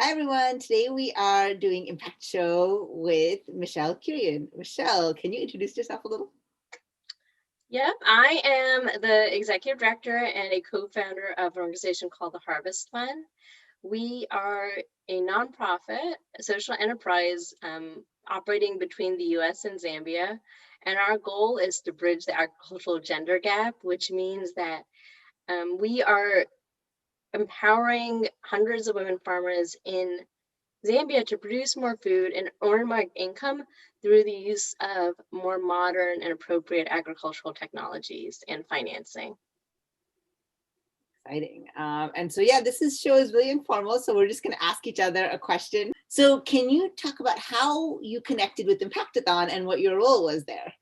Hi everyone, today we are doing Impact Show with Michelle Kurian. Michelle, can you introduce yourself a little? Yep, I am the executive director and a co-founder of an organization called the Harvest Fund. We are a nonprofit social enterprise operating between the US and Zambia. And our goal is to bridge the agricultural gender gap, which means that we are empowering hundreds of women farmers in Zambia to produce more food and earn more income through the use of more modern and appropriate agricultural technologies and financing. Exciting. And this show is really informal, so we're just going to ask each other a question. So can you talk about how you connected with Impactathon and what your role was there?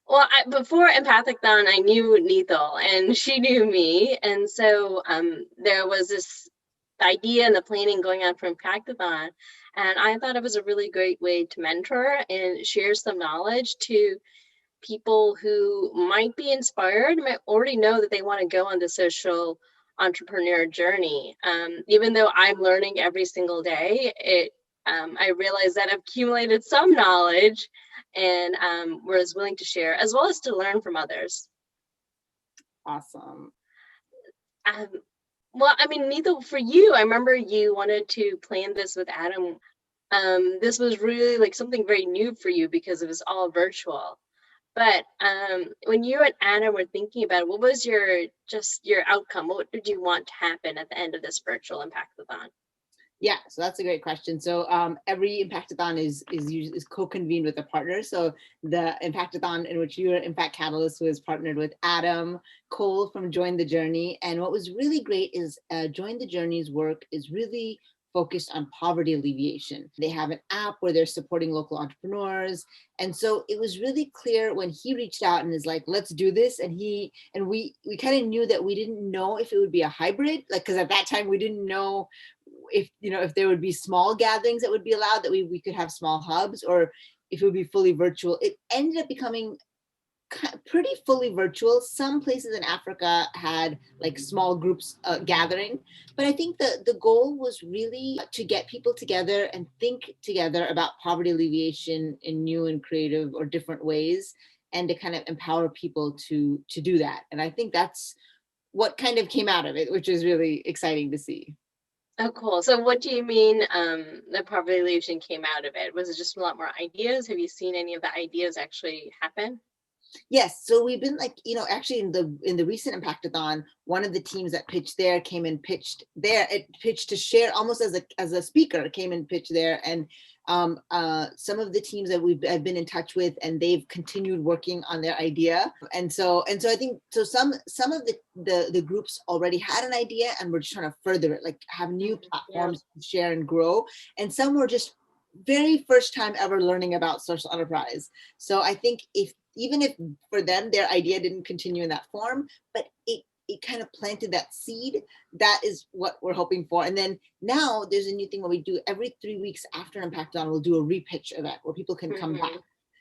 Well, before Empathathon, I knew Neethel and she knew me. And so there was this idea and the planning going on for Impactathon. And I thought it was a really great way to mentor and share some knowledge to people who might be inspired, might already know that they want to go on the social entrepreneur journey. Even though I'm learning every single day, I realized that I've accumulated some knowledge and was willing to share as well as to learn from others. Awesome. Well, I mean, Neethel, for you, I remember you wanted to plan this with Adam. This was really like something very new for you because it was all virtual. But when you and Anna were thinking about it, what was your outcome? What did you want to happen at the end of this virtual Impactathon? Yeah, so that's a great question. So every Impactathon is co-convened with a partner. So the Impactathon in which you are Impact Catalyst was partnered with Adam Cole from Join the Journey. And what was really great is Join the Journey's work is really focused on poverty alleviation. They have an app where they're supporting local entrepreneurs. And so it was really clear when he reached out and is like, let's do this. And we kind of knew that we didn't know if it would be a hybrid, like, because at that time we didn't know if there would be small gatherings that would be allowed, that we could have small hubs, or if it would be fully virtual. It ended up becoming pretty fully virtual. Some places in Africa had like small groups gathering, but I think the goal was really to get people together and think together about poverty alleviation in new and creative or different ways, and to kind of empower people to do that. And I think that's what kind of came out of it, which is really exciting to see. Oh, cool. So what do you mean the poverty alleviation came out of it? Was it just a lot more ideas? Have you seen any of the ideas actually happen? Yes, so we've been like, actually in the recent Impactathon, one of the teams that pitched there came and pitched there. It pitched to share almost as a speaker, came and pitched there, and some of the teams that I've been in touch with, and they've continued working on their idea. And so I think so. Some of the groups already had an idea, and we're just trying to further it, like have new platforms to share and grow. And some were just very first time ever learning about social enterprise. So I think even if for them their idea didn't continue in that form, but it kind of planted that seed. That is what we're hoping for. And then now there's a new thing where we do every 3 weeks after Impactathon, we'll do a repitch event where people can come back.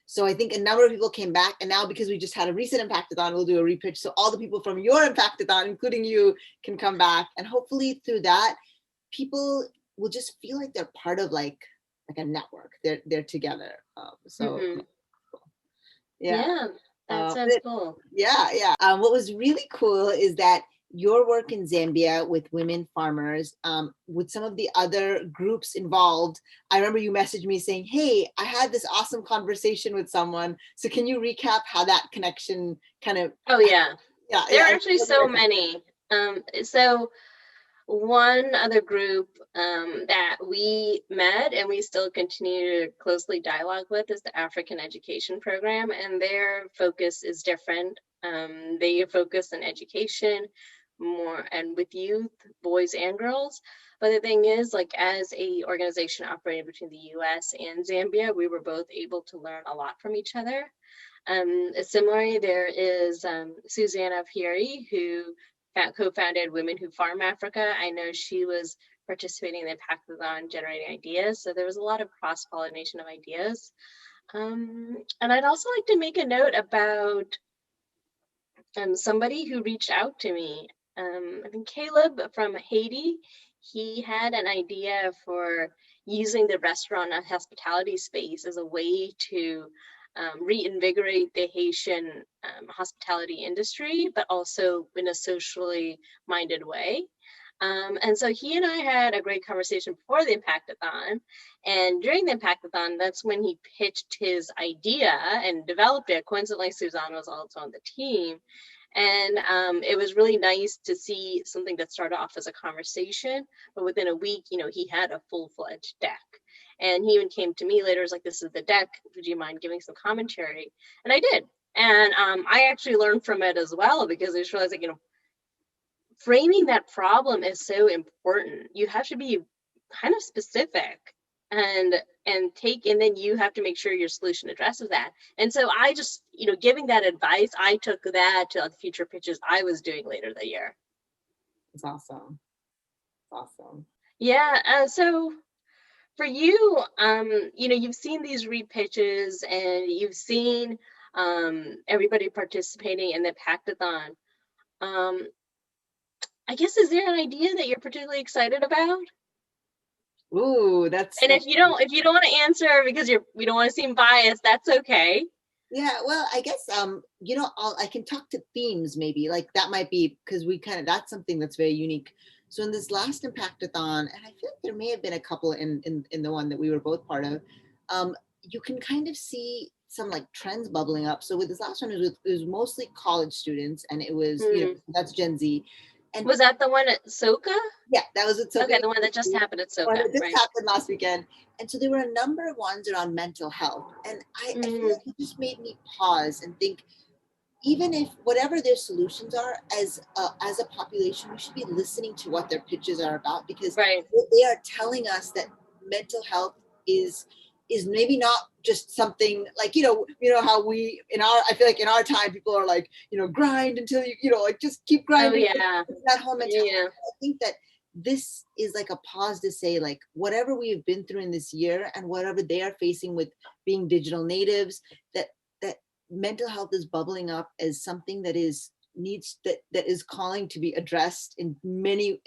So I think a number of people came back, and now because we just had a recent Impactathon, we'll do a repitch. So all the people from your Impactathon, including you, can come back. And hopefully through that, people will just feel like they're part of like a network. They're together. Yeah, that sounds cool. Yeah. What was really cool is that your work in Zambia with women farmers, with some of the other groups involved. I remember you messaged me saying, hey, I had this awesome conversation with someone. So can you recap how that connection kind of... Oh, yeah. There are actually so many. So one other group that we met and we still continue to closely dialogue with is the African Education Program, and their focus is different. They focus on education more and with youth, boys and girls. But the thing is, like, as a organization operating between the US and Zambia, we were both able to learn a lot from each other. Similarly, there is Susanna Fieri, who co-founded Women Who Farm Africa. I know she was participating in the Impactathon generating ideas. So there was a lot of cross-pollination of ideas. And I'd also like to make a note about somebody who reached out to me. I think Caleb from Haiti, he had an idea for using the restaurant and hospitality space as a way to reinvigorate the Haitian hospitality industry, but also in a socially minded way. And so he and I had a great conversation before the Impactathon. And during the Impactathon, that's when he pitched his idea and developed it. Coincidentally, Suzanne was also on the team. And it was really nice to see something that started off as a conversation, but within a week, he had a full-fledged deck. And he even came to me later, was like, this is the deck. Would you mind giving some commentary? And I did. And I actually learned from it as well, because I just realized, like, framing that problem is so important. You have to be kind of specific and then you have to make sure your solution addresses that. And so I just, giving that advice, I took that to the future pitches I was doing later that year. It's awesome. Awesome. Yeah. So for you, you've seen these re-pitches and you've seen everybody participating in the Impactathon. I guess, is there an idea that you're particularly excited about? Ooh, that's. And if you don't want to answer because we don't want to seem biased, that's okay. Yeah, well, I guess I can talk to themes maybe, like that might be because that's something that's very unique. So in this last Impactathon, and I feel like there may have been a couple in the one that we were both part of, you can kind of see some like trends bubbling up. So with this last one, it was mostly college students, and it was that's Gen Z. And was that the one at SoCA? Yeah, that was at SoCA. Okay, the one that just happened at SoCA. It just happened last weekend. And so there were a number of ones around mental health. And I feel like it just made me pause and think, even if whatever their solutions are, as a population, we should be listening to what their pitches are about, because they are telling us that mental health is maybe not just something like, how I feel like in our time, people are like, grind until like just keep grinding. Oh, yeah. That whole mentality. Yeah. I think that this is like a pause to say, like, whatever we've been through in this year and whatever they are facing with being digital natives, that mental health is bubbling up as something that is is calling to be addressed in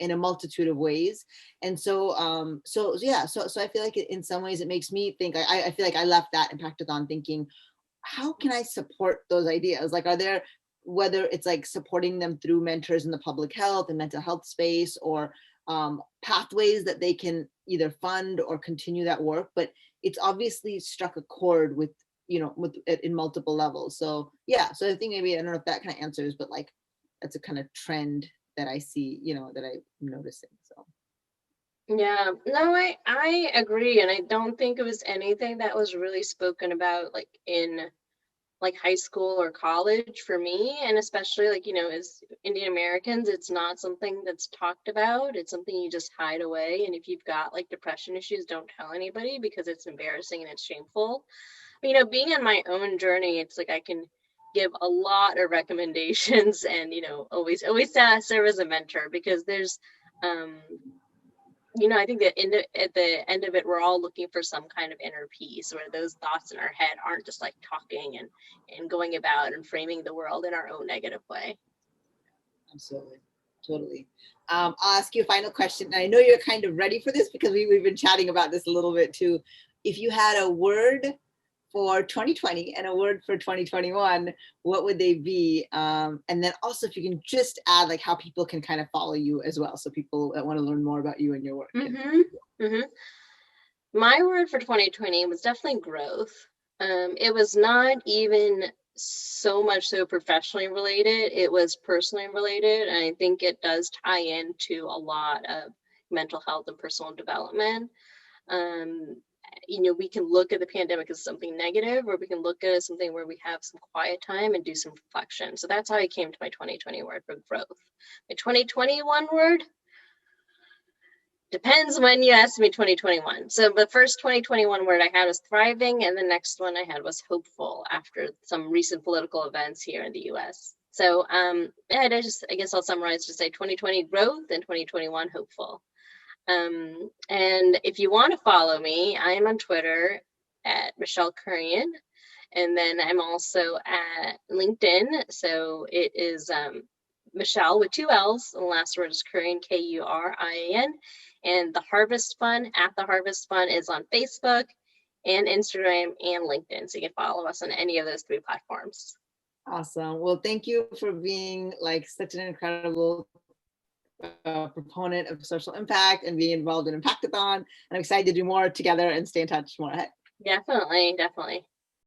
a multitude of ways. And so I feel like in some ways it makes me think, I feel like I left that Impactathon thinking, how can I support those ideas? Like, are there, whether it's like supporting them through mentors in the public health and mental health space, or pathways that they can either fund or continue that work, but it's obviously struck a chord with in multiple levels. So so I think maybe, I don't know if that kind of answers, but like that's a kind of trend that I see, that I'm noticing. So yeah, no, I agree, and I don't think it was anything that was really spoken about like in like high school or college for me, and especially like as Indian Americans, it's not something that's talked about. It's something you just hide away, and if you've got like depression issues, don't tell anybody because it's embarrassing and it's shameful. Being on my own journey, it's like I can give a lot of recommendations and, always serve as a mentor, because there's, I think that at the end of it, we're all looking for some kind of inner peace where those thoughts in our head aren't just like talking and going about and framing the world in our own negative way. Absolutely. Totally. I'll ask you a final question. And I know you're kind of ready for this because we've been chatting about this a little bit too. If you had a word for 2020 and a word for 2021, what would they be? And then also, if you can just add like how people can kind of follow you as well, so people that want to learn more about you and your work. My word for 2020 was definitely growth. It was not even so much so professionally related, it was personally related, and I think it does tie into a lot of mental health and personal development. We can look at the pandemic as something negative, or we can look at it as something where we have some quiet time and do some reflection. So that's how I came to my 2020 word for growth. My 2021 word depends when you ask me 2021. So the first 2021 word I had was thriving, and the next one I had was hopeful after some recent political events here in the US. So I guess I'll summarize to say 2020 growth and 2021 hopeful. And if you want to follow me, I am on Twitter at Michelle Kurian, and then I'm also at LinkedIn. So it is Michelle with 2 L's, and the last word is Kurian, Kurian. And the Harvest Fund, at the Harvest Fund, is on Facebook and Instagram and LinkedIn. So you can follow us on any of those 3 platforms. Awesome. Well, thank you for being like such an incredible proponent of social impact and being involved in Impactathon. And I'm excited to do more together and stay in touch more ahead. Definitely, definitely.